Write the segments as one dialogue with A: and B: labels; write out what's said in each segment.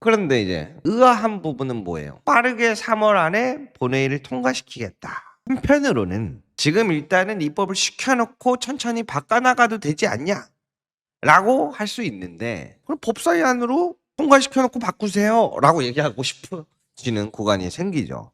A: 그런데 이제 의아한 부분은 뭐예요? 빠르게 3월 안에 본회의를 통과시키겠다. 한편으로는 지금 일단은 입법을 시켜놓고 천천히 바꿔나가도 되지 않냐? 라고 할 수 있는데 그럼 법사위안으로 통과시켜놓고 바꾸세요 라고 얘기하고 싶어지는 구간이 생기죠.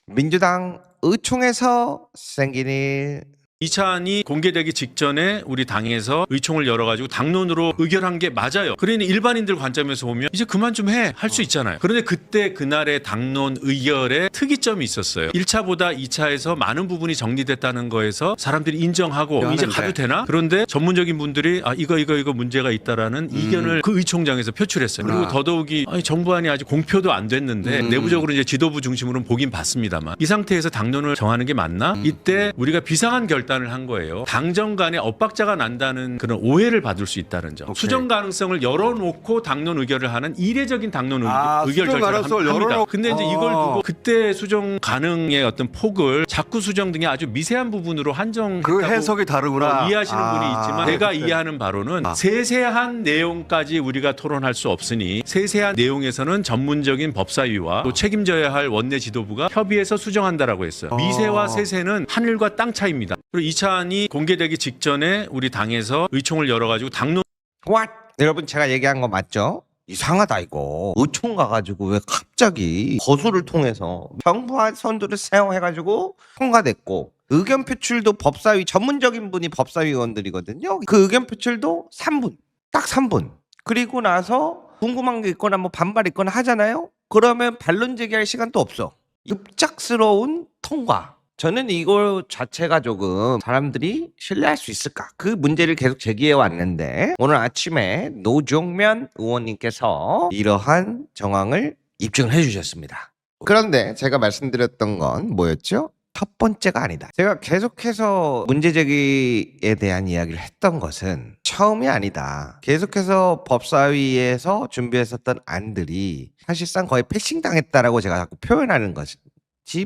A: 민주당 의총에서 생긴 일.
B: 이 차안이 공개되기 직전에 우리 당에서 의총을 열어가지고 당론으로 의결한 게 맞아요. 그러니 일반인들 관점에서 보면 이제 그만 좀 해 할 수 있잖아요. 그런데 그때 그날의 당론 의결에 특이점이 있었어요. 1차보다 2차에서 많은 부분이 정리됐다는 거에서 사람들이 인정하고 이제 가도 되나? 그런데 전문적인 분들이 이거 문제가 있다라는 이견을 그 의총장에서 표출했어요. 그리고 더더욱이 정부안이 아직 공표도 안 됐는데 내부적으로 이제 지도부 중심으로는 보긴 봤습니다만 이 상태에서 당론을 정하는 게 맞나? 이때 우리가 비상한 결단을 한 거예요. 당정 간에 엇박자가 난다는 그런 오해를 받을 수 있다는 점. 수정 가능성을 열어놓고 당론 의결을 하는 이례적인 당론 의결 절차를 합니다. 근데 이제 이걸 두고 그때 수정 가능의 어떤 폭을 자꾸 수정 등의 아주 미세한 부분으로 한정했다고
C: 그 해석이 다르구나.
B: 이해하시는 분이 있지만 제가 이해하는 바로는 세세한 내용까지 우리가 토론할 수 없으니 세세한 내용에서는 전문적인 법사위와 또 책임져야 할 원내 지도부가 협의해서 수정한다라고 했어요. 미세와 세세는 하늘과 땅 차이입니다. 그리고 이 차안이 공개되기 직전에 우리 당에서 의총을 열어가지고 당론.
A: What? 여러분 제가 얘기한 거 맞죠? 이상하다 이거. 의총 가가지고 왜 갑자기 거수를 통해서 정부와 선두를 사용해가지고 통과됐고 의견 표출도 법사위 전문적인 분이 법사위원들이거든요. 그 의견 표출도 3분. 딱 3분. 그리고 나서 궁금한 게 있거나 뭐 반발 있거나 하잖아요. 그러면 반론 제기할 시간도 없어. 급작스러운 통과. 저는 이거 자체가 조금 사람들이 신뢰할 수 있을까? 그 문제를 계속 제기해 왔는데 오늘 아침에 노종면 의원님께서 이러한 정황을 입증을 해주셨습니다. 그런데 제가 말씀드렸던 건 뭐였죠? 첫 번째가 아니다. 제가 계속해서 문제 제기에 대한 이야기를 했던 것은 처음이 아니다. 계속해서 법사위에서 준비했었던 안들이 사실상 거의 패싱당했다라고 제가 자꾸 표현하는 것이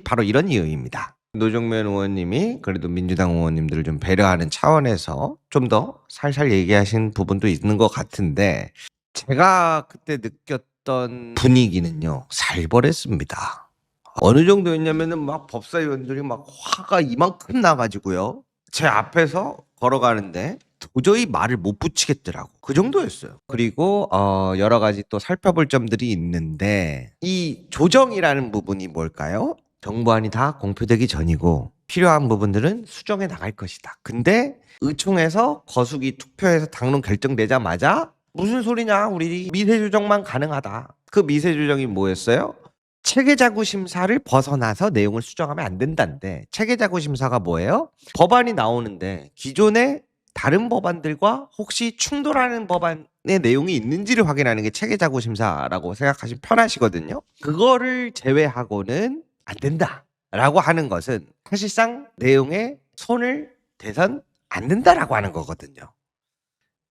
A: 바로 이런 이유입니다. 노종면 의원님이 그래도 민주당 의원님들을 좀 배려하는 차원에서 좀 더 살살 얘기하신 부분도 있는 것 같은데 제가 그때 느꼈던 분위기는요 살벌했습니다. 어느 정도였냐면은 막 법사위원들이 막 화가 이만큼 나가지고요 제 앞에서 걸어가는데 도저히 말을 못 붙이겠더라고. 그 정도였어요. 그리고 여러 가지 또 살펴볼 점들이 있는데 이 조정이라는 부분이 뭘까요? 정부안이 다 공표되기 전이고 필요한 부분들은 수정해 나갈 것이다. 근데 의총에서 거수기 투표해서 당론 결정되자마자 무슨 소리냐 우리 미세조정만 가능하다. 그 미세조정이 뭐였어요? 체계자구심사를 벗어나서 내용을 수정하면 안 된다는데 체계자구심사가 뭐예요? 법안이 나오는데 기존의 다른 법안들과 혹시 충돌하는 법안의 내용이 있는지를 확인하는 게 체계자구심사라고 생각하시면 편하시거든요. 그거를 제외하고는 안 된다라고 하는 것은 사실상 내용에 손을 대선 안 된다라고 하는 거거든요.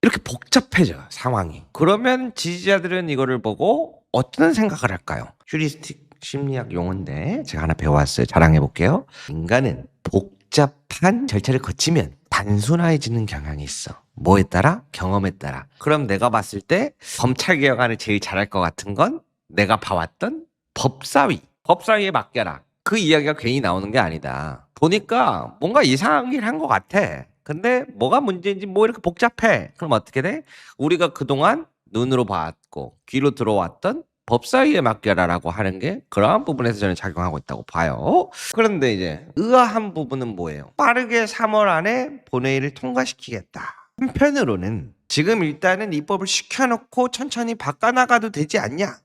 A: 이렇게 복잡해져 상황이. 그러면 지지자들은 이거를 보고 어떤 생각을 할까요? 휴리스틱 심리학 용어인데 제가 하나 배워왔어요. 자랑해 볼게요. 인간은 복잡한 절차를 거치면 단순해지는 경향이 있어. 뭐에 따라? 경험에 따라. 그럼 내가 봤을 때 검찰개혁안을 제일 잘할 것 같은 건 내가 봐왔던 법사위에 맡겨라. 그 이야기가 괜히 나오는 게 아니다. 보니까 뭔가 이상한 일 한 것 같아. 근데 뭐가 문제인지 뭐 이렇게 복잡해. 그럼 어떻게 돼? 우리가 그동안 눈으로 봤고 귀로 들어왔던 법사위에 맡겨라라고 하는 게 그러한 부분에서 저는 작용하고 있다고 봐요. 그런데 이제 의아한 부분은 뭐예요? 빠르게 3월 안에 본회의를 통과시키겠다. 한편으로는 지금 일단은 입법을 시켜놓고 천천히 바꿔나가도 되지 않냐?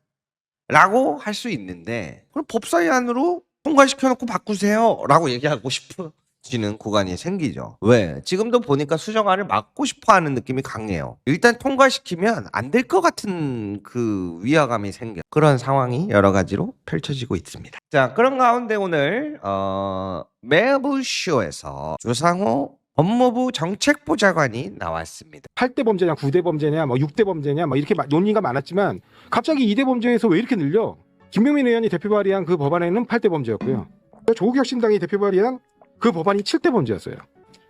A: 라고 할 수 있는데 그럼 법사위안으로 통과시켜놓고 바꾸세요 라고 얘기하고 싶어지는 구간이 생기죠. 왜? 지금도 보니까 수정안을 막고 싶어하는 느낌이 강해요. 일단 통과시키면 안 될 것 같은 그 위화감이 생겨. 그런 상황이 여러 가지로 펼쳐지고 있습니다. 자, 그런 가운데 오늘 매부쇼에서 주상호 법무부 정책보좌관이 나왔습니다.
D: 8대 범죄냐 9대 범죄냐 뭐 6대 범죄냐 뭐 이렇게 논의가 많았지만 갑자기 2대 범죄에서 왜 이렇게 늘려? 김병민 의원이 대표 발의한 그 법안에는 8대 범죄였고요. 조국 혁신당이 대표 발의한 그 법안이 7대 범죄였어요.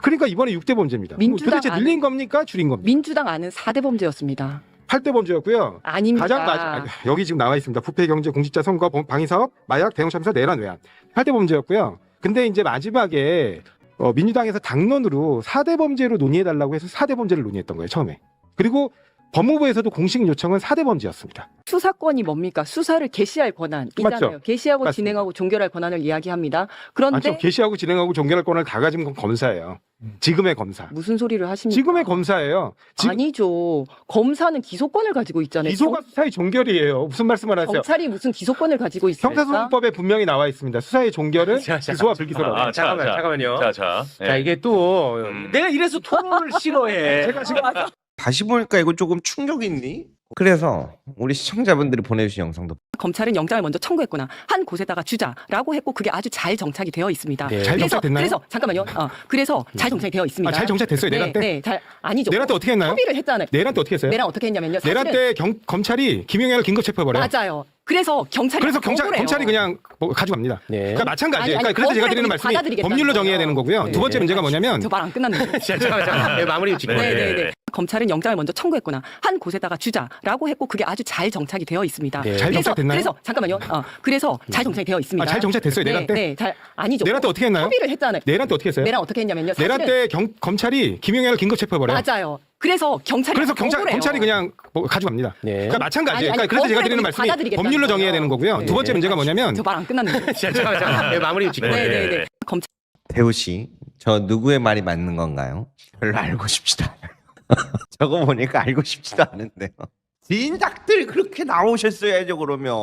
D: 그러니까 이번에 6대 범죄입니다. 도대체 늘린 겁니까? 줄인 겁니까?
E: 민주당 안은 4대 범죄였습니다.
D: 8대 범죄였고요.
C: 아닙니다.
D: 여기 지금 나와 있습니다. 부패 경제 공직자 선거 방위사업 마약 대형 참사 내란 외환 8대 범죄였고요. 근데 이제 마지막에 민주당에서 당론으로 4대 범죄로 논의해달라고 해서 4대 범죄를 논의했던 거예요 처음에. 그리고 법무부에서도 공식 요청은 4대 범죄였습니다.
C: 수사권이 뭡니까? 수사를 개시할 권한 있잖아요.
D: 맞죠?
C: 개시하고
D: 맞습니다.
C: 진행하고 종결할 권한을 이야기합니다. 그런데
D: 아니요, 개시하고 진행하고 종결할 권한을 다 가진 건 검사예요. 지금의 검사.
C: 무슨 소리를 하십니까?
D: 지금의 검사예요.
C: 아니죠. 검사는 기소권을 가지고 있잖아요.
D: 기소가 수사의 종결이에요. 무슨 말씀을 하세요?
C: 경찰이 무슨 기소권을 가지고 있습니까?
D: 형사소송법에 분명히 나와 있습니다. 수사의 종결은 기소와 불기소라고.
E: 잠깐만요.
F: 자.
E: 자, 이게 또 내가 이래서 토론을 싫어해.
D: 제가 지금
A: 다시 보니까 이거 조금 충격이 있니? 그래서 우리 시청자분들이 보내주신 영상도
C: 검찰은 영장을 먼저 청구했구나. 한 곳에다가 주자라고 했고 그게 아주 잘 정착이 되어 있습니다.
E: 네.
D: 잘 정착됐나요?
C: 그래서 잠깐만요. 그래서 잘 정착이 되어 있습니다.
D: 잘 정착됐어요, 내란 때?
C: 네, 잘 아니죠.
D: 내란 때 어떻게 했나요?
C: 협의를 했잖아요.
D: 내란 때 어떻게 했어요?
C: 내란 어떻게 했냐면요.
D: 내란 때 검찰이 김용현을 긴급 체포해버려요.
C: 맞아요. 그래서 경찰이
D: 그래서
C: 거부를 해요.
D: 검찰이 그냥 가져갑니다.
E: 네.
D: 그러니까 마찬가지예요.
C: 아니,
D: 그래서 제가 드리는
C: 거부를
D: 말씀이
C: 받아들이겠다는
D: 법률로 정해야
C: 거예요.
D: 되는 거고요. 두 번째 문제가 뭐냐면
C: 저 말 안 끝났는데.
E: 잠깐만. 마무리 짓고.
C: 네네네. 검찰은 영장을 먼저 청구했구나. 한 곳에다가 주자라고 했고 그게 아주 잘 정착이 되어 있습니다.
E: 네.
D: 잘 정착됐나요?
C: 그래서 잠깐만요. 그래서 잘 정착이 되어 있습니다.
D: 잘 정착됐어요, 내란 때?
C: 네, 잘 아니죠.
D: 내란 때 어떻게 했나요?
C: 협의를 했잖아요.
D: 내란 때 어떻게 했어요?
C: 내란 어떻게 했냐면요.
D: 내란
C: 사실은
D: 때 검찰이 김용현을 긴급 체포해버려요.
C: 맞아요. 그래서 경찰이
D: 그래서
C: 거부를 해요.
D: 검찰이 그냥 가져갑니다.
E: 네.
D: 그러니까 마찬가지예요.
C: 아니,
D: 그러니까 그래서 제가
C: 거부를
D: 드리는
C: 우리
D: 말씀이
C: 받아들이겠다는
D: 법률로 정해야
C: 거예요.
D: 되는 거고요.
E: 네.
D: 두 번째 문제가 뭐냐면
C: 저 말 안 끝났는데.
E: 잠깐만. 마무리 짓고.
C: 네네네. 검찰
A: 태우 씨, 저 누구의 말이 맞는 건가요? 별로 알고 싶지도 않아요. 저거 보니까 알고 싶지도 않은데요. 진작들 그렇게 나오셨어야죠 그러면.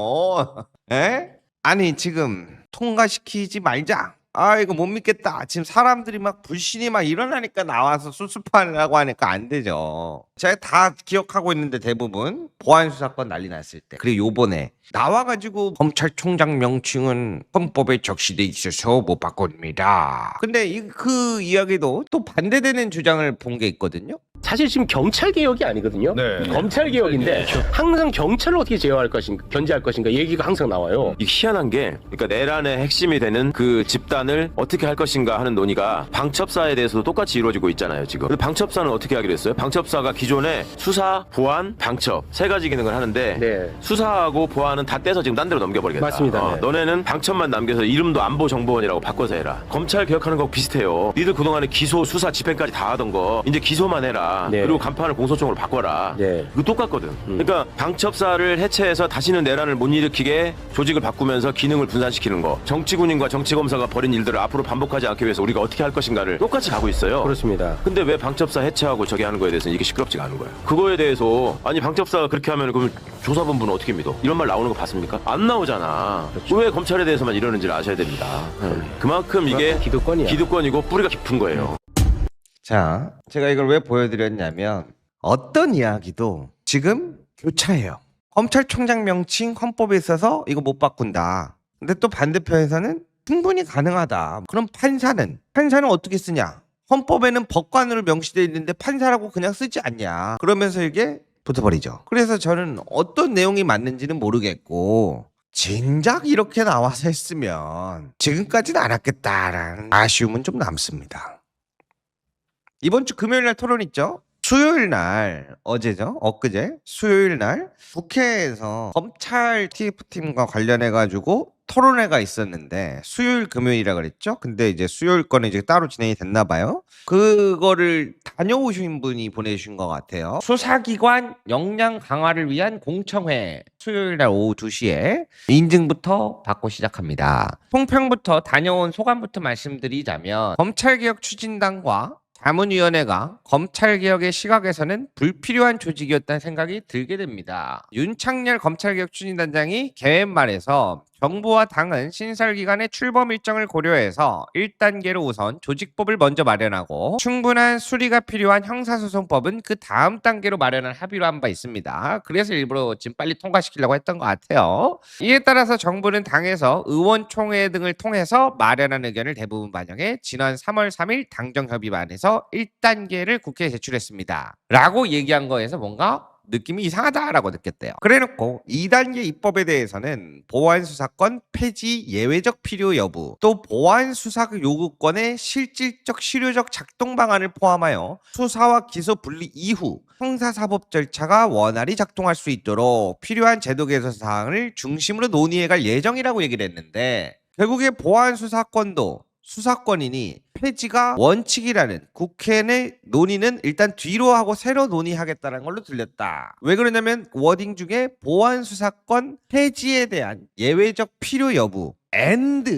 A: 에? 아니 지금 통과시키지 말자. 아 이거 못 믿겠다. 지금 사람들이 막 불신이 막 일어나니까 나와서 수습하려고 하니까 안 되죠. 제가 다 기억하고 있는데 대부분 보안 수사권 난리 났을 때 그리고 요번에 나와가지고 검찰총장 명칭은 헌법에 적시돼 있어서 못 바꿉니다. 근데 그 이야기도 또 반대되는 주장을 본 게 있거든요.
E: 사실 지금 경찰 개혁이 아니거든요. 검찰 개혁인데 항상 경찰을 어떻게 제어할 것인가, 견제할 것인가 얘기가 항상 나와요.
F: 이 희한한 게 그러니까 내란의 핵심이 되는 그 집단을 어떻게 할 것인가 하는 논의가 방첩사에 대해서도 똑같이 이루어지고 있잖아요 지금. 근데 방첩사는 어떻게 하기로 했어요? 방첩사가 기존에 수사, 보안, 방첩 세 가지 기능을 하는데
E: 네.
F: 수사하고 보안은 다 떼서 지금 딴 데로 넘겨버리겠다.
E: 맞습니다. 네.
F: 너네는 방첩만 남겨서 이름도 안보정보원이라고 바꿔서 해라. 검찰 개혁하는 거 비슷해요. 니들 그동안에 기소, 수사, 집행까지 다 하던 거 이제 기소만 해라.
E: 네.
F: 그리고 간판을 공소청으로 바꿔라.
E: 네.
F: 이거 똑같거든. 그러니까 방첩사를 해체해서 다시는 내란을 못 일으키게 조직을 바꾸면서 기능을 분산시키는 거. 정치군인과 정치검사가 벌인 일들을 앞으로 반복하지 않기 위해서 우리가 어떻게 할 것인가를 똑같이 가고 있어요.
E: 그렇습니다.
F: 근데 왜 방첩사 해체하고 저기 하는 거에 대해서는 이게 시끄럽지가 않은 거예요. 그거에 대해서 아니 방첩사가 그렇게 하면 그럼 조사본부는 어떻게 믿어? 이런 말 나오는 거 봤습니까? 안 나오잖아.
E: 그렇죠.
F: 왜 검찰에 대해서만 이러는지를 아셔야 됩니다. 그만큼 이게
E: 기득권이야.
F: 기득권이고 뿌리가 깊은 거예요.
A: 자, 제가 이걸 왜 보여드렸냐면 어떤 이야기도 지금 교차해요. 검찰총장 명칭 헌법에 있어서 이거 못 바꾼다. 근데 또 반대편에서는 충분히 가능하다. 그럼 판사는 어떻게 쓰냐? 헌법에는 법관으로 명시되어 있는데 판사라고 그냥 쓰지 않냐? 그러면서 이게 붙어버리죠. 그래서 저는 어떤 내용이 맞는지는 모르겠고 진작 이렇게 나와서 했으면 지금까지는 안 왔겠다라는 아쉬움은 좀 남습니다. 이번 주 금요일 날 토론 있죠? 수요일 날 어제죠? 엊그제 수요일 날 국회에서 검찰 TF팀과 관련해 가지고 토론회가 있었는데 수요일 금요일이라 그랬죠? 근데 이제 수요일 거는 이제 따로 진행이 됐나 봐요. 그거를 다녀오신 분이 보내주신 것 같아요. 수사기관 역량 강화를 위한 공청회 수요일 날 오후 2시에 인증부터 받고 시작합니다. 통평부터 다녀온 소감부터 말씀드리자면 검찰개혁 추진단과 자문위원회가 검찰개혁의 시각에서는 불필요한 조직이었다는 생각이 들게 됩니다. 윤창렬 검찰개혁 추진단장이 개회 말에서 정부와 당은 신설기관의 출범 일정을 고려해서 1단계로 우선 조직법을 먼저 마련하고 충분한 수리가 필요한 형사소송법은 그 다음 단계로 마련할 합의로 한 바 있습니다. 그래서 일부러 지금 빨리 통과시키려고 했던 것 같아요. 이에 따라서 정부는 당에서 의원총회 등을 통해서 마련한 의견을 대부분 반영해 지난 3월 3일 당정협의반에서 1단계를 국회에 제출했습니다. 라고 얘기한 거에서 뭔가 느낌이 이상하다라고 느꼈대요. 그래놓고 2단계 입법에 대해서는 보안수사권 폐지 예외적 필요 여부, 또 보안수사 요구권의 실질적 실효적 작동 방안을 포함하여 수사와 기소 분리 이후 형사사법 절차가 원활히 작동할 수 있도록 필요한 제도 개선 사항을 중심으로 논의해갈 예정이라고 얘기를 했는데 결국에 보안수사권도 수사권이니 폐지가 원칙이라는 국회 내 논의는 일단 뒤로 하고 새로 논의하겠다는 걸로 들렸다. 왜 그러냐면 워딩 중에 보안수사권 폐지에 대한 예외적 필요 여부 and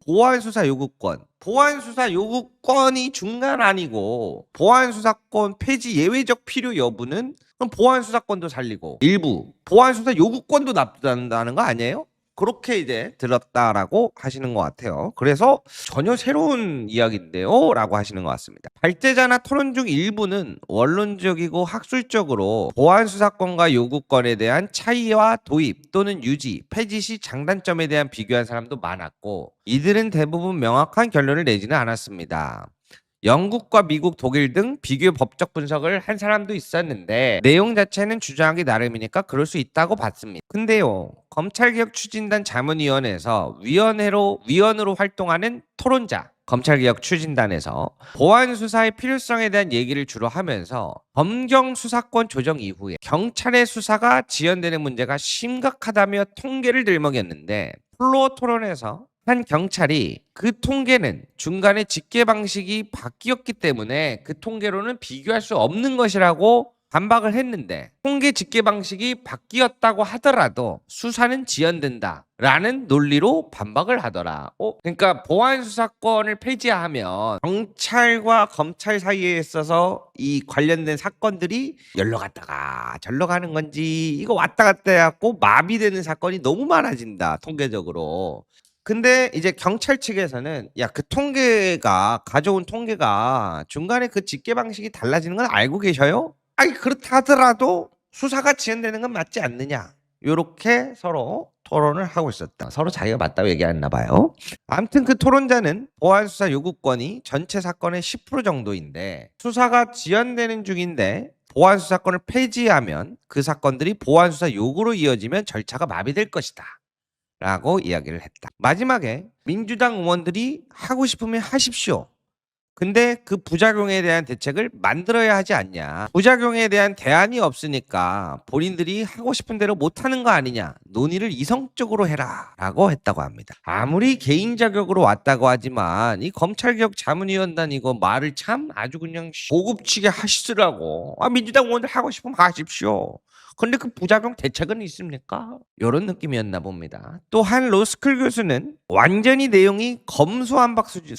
A: 보안수사 요구권. 보안수사 요구권이 중간 아니고 보안수사권 폐지 예외적 필요 여부는 그럼 보안수사권도 살리고 일부 보안수사 요구권도 납부한다는 거 아니에요? 그렇게 이제 들었다라고 하시는 것 같아요. 그래서 전혀 새로운 이야기인데요 라고 하시는 것 같습니다. 발제자나 토론 중 일부는 원론적이고 학술적으로 보안수사권과 요구권에 대한 차이와 도입 또는 유지, 폐지 시 장단점에 대한 비교한 사람도 많았고 이들은 대부분 명확한 결론을 내지는 않았습니다. 영국과 미국, 독일 등 비교 법적 분석을 한 사람도 있었는데 내용 자체는 주장하기 나름이니까 그럴 수 있다고 봤습니다. 근데요, 검찰개혁 추진단 자문위원회에서 위원으로 활동하는 토론자, 검찰개혁 추진단에서 보안수사의 필요성에 대한 얘기를 주로 하면서 검경 수사권 조정 이후에 경찰의 수사가 지연되는 문제가 심각하다며 통계를 들먹였는데 플로어 토론에서 한 경찰이 그 통계는 중간에 집계 방식이 바뀌었기 때문에 그 통계로는 비교할 수 없는 것이라고 반박을 했는데 통계 집계 방식이 바뀌었다고 하더라도 수사는 지연된다라는 논리로 반박을 하더라. 그러니까 보안수사권을 폐지하면 경찰과 검찰 사이에 있어서 이 관련된 사건들이 열러 갔다가 절러 가는 건지 이거 왔다 갔다 해갖고 마비되는 사건이 너무 많아진다 통계적으로. 근데 이제 경찰 측에서는 야, 그 통계가 가져온 통계가 중간에 그 집계 방식이 달라지는 건 알고 계셔요? 아니 그렇다 하더라도 수사가 지연되는 건 맞지 않느냐 요렇게 서로 토론을 하고 있었다. 서로 자기가 맞다고 얘기했나 봐요. 아무튼 그 토론자는 보안수사 요구권이 전체 사건의 10% 정도인데 수사가 지연되는 중인데 보안수사권을 폐지하면 그 사건들이 보안수사 요구로 이어지면 절차가 마비될 것이다 라고 이야기를 했다. 마지막에 민주당 의원들이 하고 싶으면 하십시오. 근데 그 부작용에 대한 대책을 만들어야 하지 않냐. 부작용에 대한 대안이 없으니까 본인들이 하고 싶은 대로 못하는 거 아니냐. 논의를 이성적으로 해라 라고 했다고 합니다. 아무리 개인 자격으로 왔다고 하지만 이 검찰개혁 자문위원단 이거 말을 참 아주 그냥 고급지게 하시더라고. 민주당 의원들 하고 싶으면 하십시오. 근데 그 부작용 대책은 있습니까? 이런 느낌이었나 봅니다. 또 한 로스쿨 교수는 완전히 내용이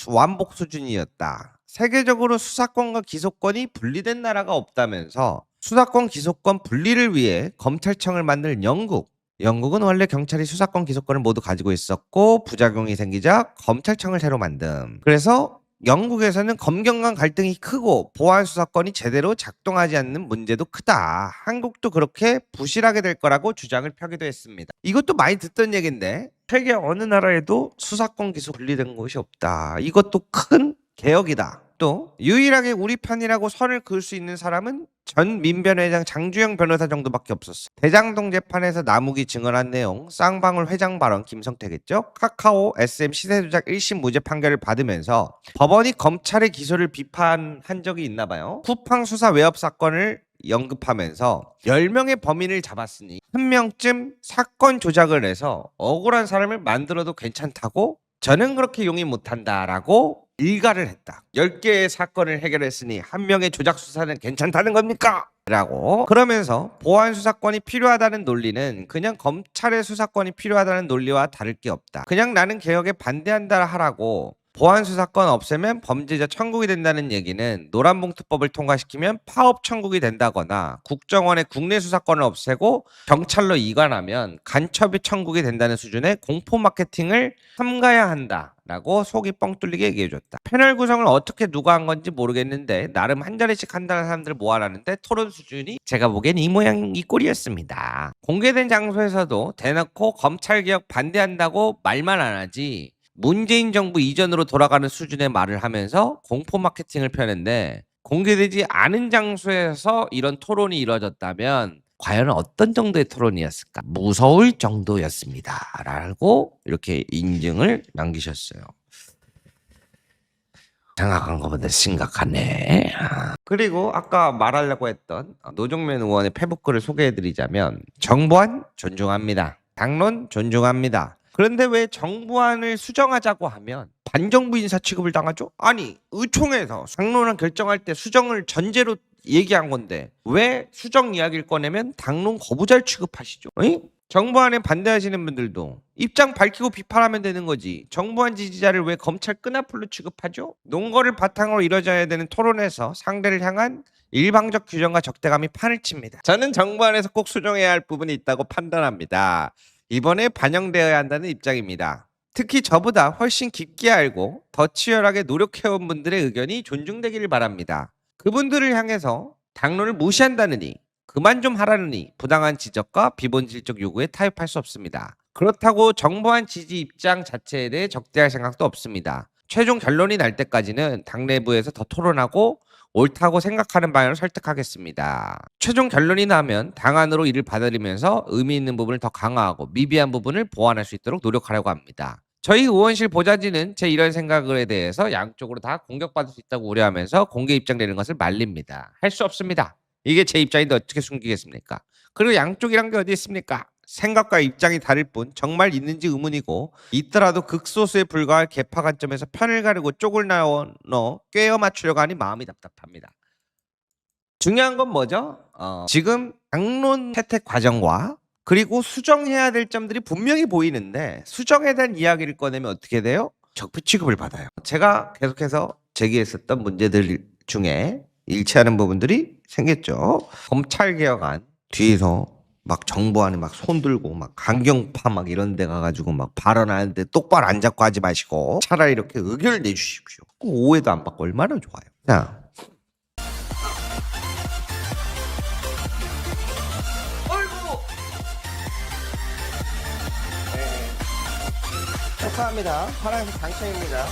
A: 완복 수준이었다. 세계적으로 수사권과 기소권이 분리된 나라가 없다면서 수사권 기소권 분리를 위해 검찰청을 만든 영국은 원래 경찰이 수사권 기소권을 모두 가지고 있었고 부작용이 생기자 검찰청을 새로 만듦. 그래서 영국에서는 검경 간 갈등이 크고 보안수사권이 제대로 작동하지 않는 문제도 크다. 한국도 그렇게 부실하게 될 거라고 주장을 펴기도 했습니다. 이것도 많이 듣던 얘기인데 세계 어느 나라에도 수사권 기소 분리된 곳이 없다. 이것도 큰 개혁이다. 또 유일하게 우리 편이라고 선을 그을 수 있는 사람은 전 민변회장 장주영 변호사 정도밖에 없었어. 대장동 재판에서 남욱이 증언한 내용, 쌍방울 회장 발언 김성태겠죠. 카카오 SM 시세조작 1심 무죄 판결을 받으면서 법원이 검찰의 기소를 비판한 적이 있나 봐요. 쿠팡 수사 외압 사건을 언급하면서 10명의 범인을 잡았으니 1명쯤 사건 조작을 해서 억울한 사람을 만들어도 괜찮다고 저는 그렇게 용인 못한다라고 일가를 했다. 10개의 사건을 해결했으니 1명의 조작 수사는 괜찮다는 겁니까? 라고 그러면서 보안수사권이 필요하다는 논리는 그냥 검찰의 수사권이 필요하다는 논리와 다를 게 없다. 그냥 나는 개혁에 반대한다 하라고 보안수사권 없애면 범죄자 천국이 된다는 얘기는 노란봉투법을 통과시키면 파업 천국이 된다거나 국정원의 국내 수사권을 없애고 경찰로 이관하면 간첩이 천국이 된다는 수준의 공포 마케팅을 삼가야 한다라고 속이 뻥 뚫리게 얘기해줬다. 패널 구성을 어떻게 누가 한 건지 모르겠는데 나름 한 자리씩 한다는 사람들을 모아놨는데 토론 수준이 제가 보기엔 이 모양 이 꼴이었습니다. 공개된 장소에서도 대놓고 검찰개혁 반대한다고 말만 안 하지 문재인 정부 이전으로 돌아가는 수준의 말을 하면서 공포 마케팅을 펴는데 공개되지 않은 장소에서 이런 토론이 이루어졌다면 과연 어떤 정도의 토론이었을까? 무서울 정도였습니다. 라고 이렇게 인증을 남기셨어요. 생각한 것보다 심각하네. 그리고 아까 말하려고 했던 노정면 의원의 페북글을 소개해드리자면 정부안 존중합니다. 당론 존중합니다. 그런데 왜 정부안을 수정하자고 하면 반정부 인사 취급을 당하죠? 아니 의총에서 당론안 결정할 때 수정을 전제로 얘기한 건데 왜 수정 이야기를 꺼내면 당론 거부자를 취급하시죠? 어이? 정부안에 반대하시는 분들도 입장 밝히고 비판하면 되는 거지. 정부안 지지자를 왜 검찰 끈앞으로 취급하죠? 논거를 바탕으로 이뤄져야 되는 토론에서 상대를 향한 일방적 규정과 적대감이 판을 칩니다. 저는 정부안에서 꼭 수정해야 할 부분이 있다고 판단합니다. 이번에 반영되어야 한다는 입장입니다. 특히 저보다 훨씬 깊게 알고 더 치열하게 노력해온 분들의 의견이 존중되기를 바랍니다. 그분들을 향해서 당론을 무시한다느니 그만 좀 하라느니 부당한 지적과 비본질적 요구에 타협할 수 없습니다. 그렇다고 정부안 지지 입장 자체에 대해 적대할 생각도 없습니다. 최종 결론이 날 때까지는 당 내부에서 더 토론하고 옳다고 생각하는 방향을 설득하겠습니다. 최종 결론이 나면 당 안으로 이를 받아들이면서 의미 있는 부분을 더 강화하고 미비한 부분을 보완할 수 있도록 노력하려고 합니다. 저희 의원실 보좌진은 제 이런 생각에 대해서 양쪽으로 다 공격받을 수 있다고 우려하면서 공개 입장 내는 것을 말립니다. 할 수 없습니다. 이게 제 입장인데 어떻게 숨기겠습니까? 그리고 양쪽이란 게 어디 있습니까? 생각과 입장이 다를 뿐 정말 있는지 의문이고 있더라도 극소수에 불과할 개파 관점에서 편을 가르고 쪽을 나눠 꿰어 맞추려고 하니 마음이 답답합니다. 중요한 건 뭐죠? 지금 당론 채택 과정과 그리고 수정해야 될 점들이 분명히 보이는데 수정에 대한 이야기를 꺼내면 어떻게 돼요? 적폐 취급을 받아요. 제가 계속해서 제기했었던 문제들 중에 일치하는 부분들이 생겼죠. 검찰개혁안 뒤에서 막 정부안에 막 손들고 막 강경파 막 이런 데 가가지고 막 발언하는데 똑바로 안 잡고 하지 마시고 차라리 이렇게 의견을 내주십시오. 오해도 안 받고 얼마나 좋아요. 자, 어이구, 네. 축하합니다. 파란색 당첨입니다.